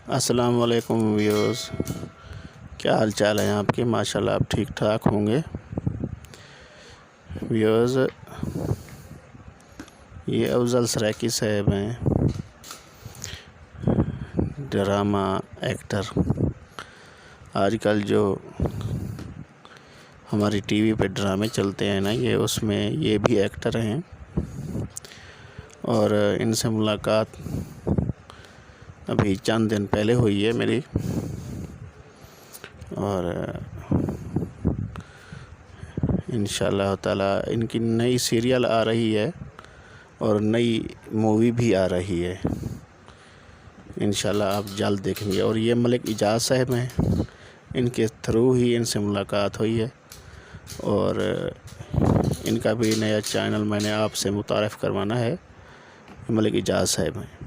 अस्सलाम वालेकुम व्यूअर्स, क्या हाल चाल है आपके। माशाल्लाह आप ठीक ठाक होंगे। व्यूअर्स, ये अफजल सराकी साहब हैं, ड्रामा एक्टर। आजकल जो हमारी टीवी पे ड्रामे चलते हैं ना, उसमें ये भी एक्टर हैं। और इनसे मुलाकात अभी चंद दिन पहले हुई है मेरी। और इंशाअल्लाह ताला इनकी नई सीरियल आ रही है और नई मूवी भी आ रही है। इंशाअल्लाह आप जल्द देखेंगे। और ये मलिक इजाज़ साहब हैं, इनके थ्रू ही इनसे मुलाकात हुई है। और इनका भी नया चैनल मैंने आपसे मुतारफ़ करवाना है। मलिक इजाज़ साहब हैं।